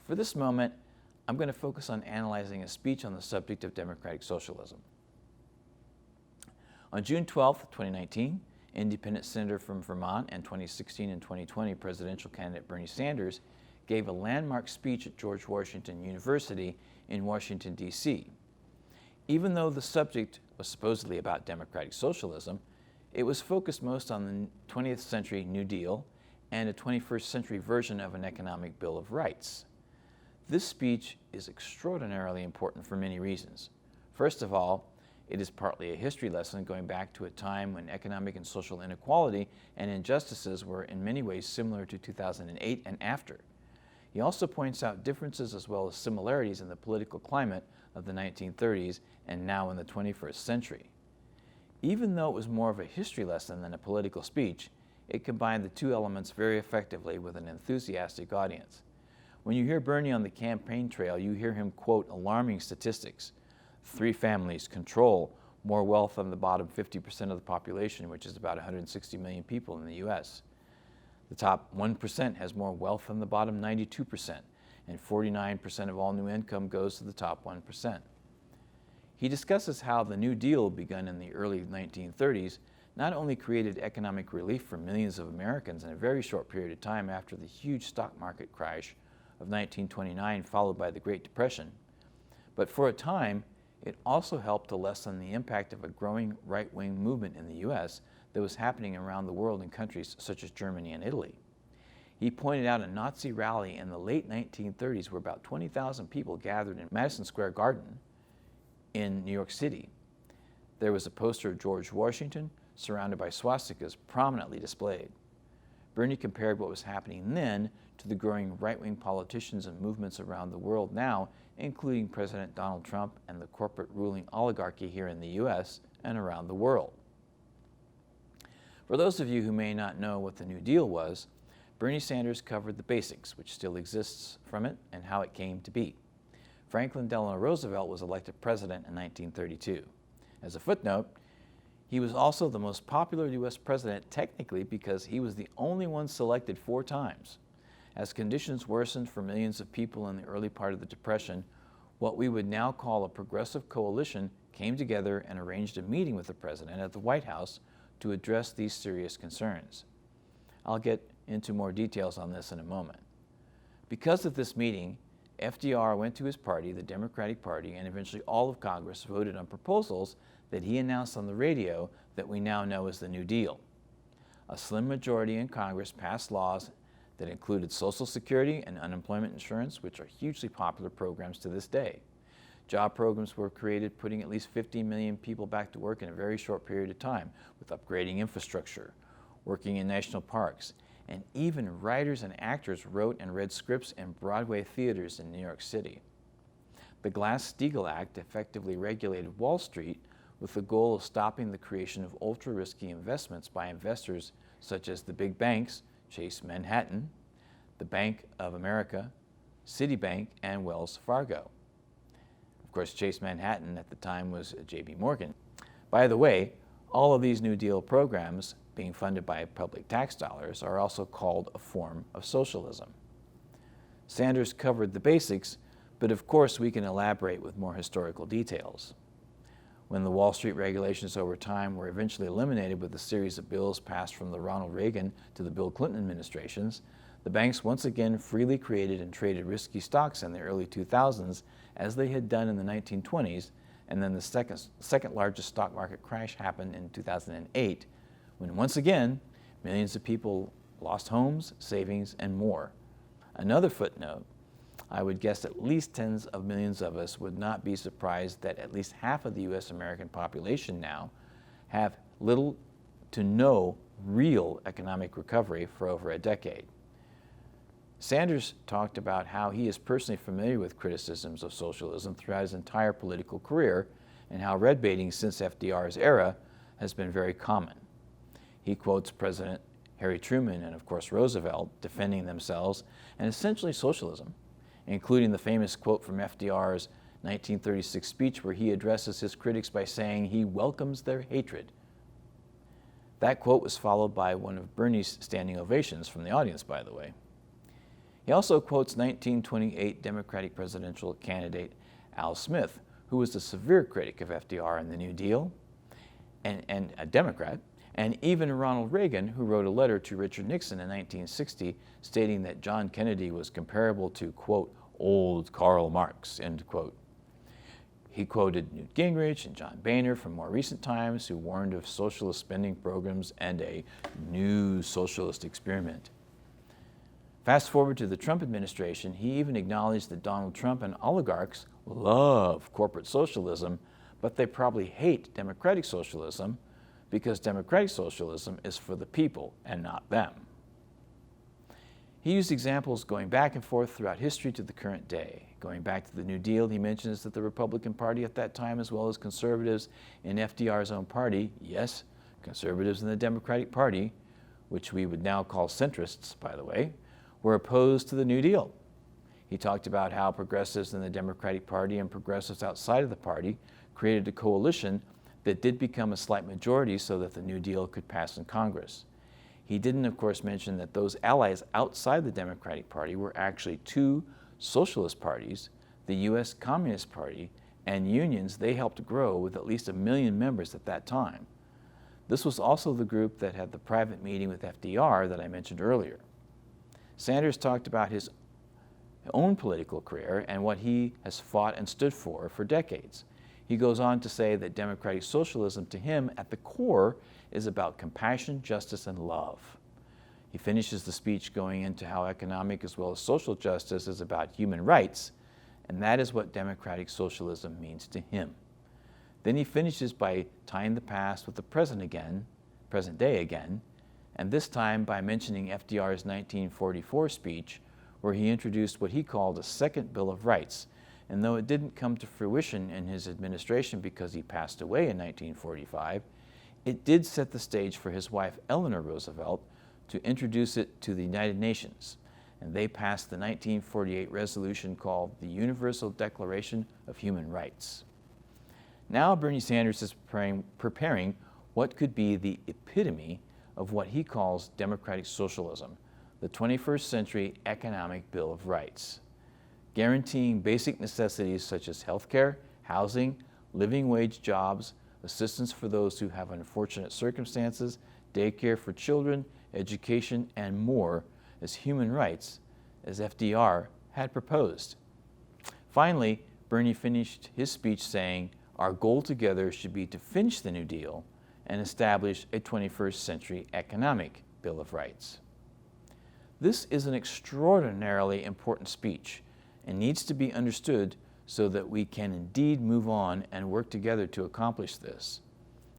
For this moment, I'm going to focus on analyzing a speech on the subject of democratic socialism. On June 12, 2019, independent senator from Vermont and 2016 and 2020 presidential candidate Bernie Sanders gave a landmark speech at George Washington University in Washington, D.C. Even though the subject was supposedly about democratic socialism, it was focused most on the 20th century New Deal and a 21st century version of an economic Bill of Rights. This speech is extraordinarily important for many reasons. First of all, it is partly a history lesson going back to a time when economic and social inequality and injustices were in many ways similar to 2008 and after. He also points out differences as well as similarities in the political climate of the 1930s and now in the 21st century. Even though it was more of a history lesson than a political speech, it combined the two elements very effectively with an enthusiastic audience. When you hear Bernie on the campaign trail, you hear him quote alarming statistics. 3 families control more wealth than the bottom 50% of the population, which is about 160 million people in the U.S. The top 1% has more wealth than the bottom 92%, and 49% of all new income goes to the top 1%. He discusses how the New Deal, begun in the early 1930s, not only created economic relief for millions of Americans in a very short period of time after the huge stock market crash of 1929 followed by the Great Depression, but for a time it also helped to lessen the impact of a growing right-wing movement in the U.S. that was happening around the world in countries such as Germany and Italy. He pointed out a Nazi rally in the late 1930s where about 20,000 people gathered in Madison Square Garden in New York City. There was a poster of George Washington surrounded by swastikas prominently displayed. Bernie compared what was happening then to the growing right-wing politicians and movements around the world now, including President Donald Trump and the corporate ruling oligarchy here in the U.S. and around the world. For those of you who may not know what the New Deal was, Bernie Sanders covered the basics, which still exists from it, and how it came to be. Franklin Delano Roosevelt was elected president in 1932. As a footnote, he was also the most popular U.S. president technically because he was the only one selected 4 times. As conditions worsened for millions of people in the early part of the Depression, what we would now call a progressive coalition came together and arranged a meeting with the president at the White House to address these serious concerns. I'll get into more details on this in a moment. Because of this meeting, FDR went to his party, the Democratic Party, and eventually all of Congress voted on proposals that he announced on the radio that we now know as the New Deal. A slim majority in Congress passed laws that included Social Security and unemployment insurance, which are hugely popular programs to this day. Job programs were created, putting at least 50 million people back to work in a very short period of time, with upgrading infrastructure, working in national parks, and even writers and actors wrote and read scripts in Broadway theaters in New York City. The Glass-Steagall Act effectively regulated Wall Street with the goal of stopping the creation of ultra-risky investments by investors such as the big banks, Chase Manhattan, the Bank of America, Citibank, and Wells Fargo. Of course, Chase Manhattan at the time was J.B. Morgan. By the way, all of these New Deal programs, being funded by public tax dollars, are also called a form of socialism. Sanders covered the basics, but of course we can elaborate with more historical details. When the Wall Street regulations over time were eventually eliminated with a series of bills passed from the Ronald Reagan to the Bill Clinton administrations, the banks once again freely created and traded risky stocks in the early 2000s as they had done in the 1920s, and then the second largest stock market crash happened in 2008, when once again millions of people lost homes, savings, and more. Another footnote, I would guess at least tens of millions of us would not be surprised that at least half of the U.S. American population now have little to no real economic recovery for over a decade. Sanders talked about how he is personally familiar with criticisms of socialism throughout his entire political career and how red baiting since FDR's era has been very common. He quotes President Harry Truman and of course Roosevelt defending themselves and essentially socialism, including the famous quote from FDR's 1936 speech where he addresses his critics by saying he welcomes their hatred. That quote was followed by one of Bernie's standing ovations from the audience, by the way. He also quotes 1928 Democratic presidential candidate Al Smith, who was a severe critic of FDR and the New Deal, and a Democrat, and even Ronald Reagan, who wrote a letter to Richard Nixon in 1960 stating that John Kennedy was comparable to, quote, old Karl Marx, end quote. He quoted Newt Gingrich and John Boehner from more recent times, who warned of socialist spending programs and a new socialist experiment. Fast forward to the Trump administration, he even acknowledged that Donald Trump and oligarchs love corporate socialism, but they probably hate democratic socialism because democratic socialism is for the people and not them. He used examples going back and forth throughout history to the current day. Going back to the New Deal, he mentions that the Republican Party at that time, as well as conservatives in FDR's own party, yes, conservatives in the Democratic Party, which we would now call centrists, by the way, were opposed to the New Deal. He talked about how progressives in the Democratic Party and progressives outside of the party created a coalition that did become a slight majority so that the New Deal could pass in Congress. He didn't, of course, mention that those allies outside the Democratic Party were actually two socialist parties, the U.S. Communist Party, and unions they helped grow with at least 1 million members at that time. This was also the group that had the private meeting with FDR that I mentioned earlier. Sanders talked about his own political career and what he has fought and stood for decades. He goes on to say that democratic socialism to him at the core is about compassion, justice, and love. He finishes the speech going into how economic as well as social justice is about human rights, and that is what democratic socialism means to him. Then he finishes by tying the past with the present day again, and this time by mentioning FDR's 1944 speech, where he introduced what he called a second Bill of Rights. And though it didn't come to fruition in his administration because he passed away in 1945, it did set the stage for his wife Eleanor Roosevelt to introduce it to the United Nations. And they passed the 1948 resolution called the Universal Declaration of Human Rights. Now Bernie Sanders is preparing what could be the epitome of what he calls democratic socialism, the 21st century economic Bill of Rights, guaranteeing basic necessities such as health care, housing, living wage jobs, assistance for those who have unfortunate circumstances, daycare for children, education, and more as human rights, as FDR had proposed. Finally, Bernie finished his speech saying, "Our goal together should be to finish the New Deal and establish a 21st century economic Bill of Rights." This is an extraordinarily important speech and needs to be understood so that we can indeed move on and work together to accomplish this.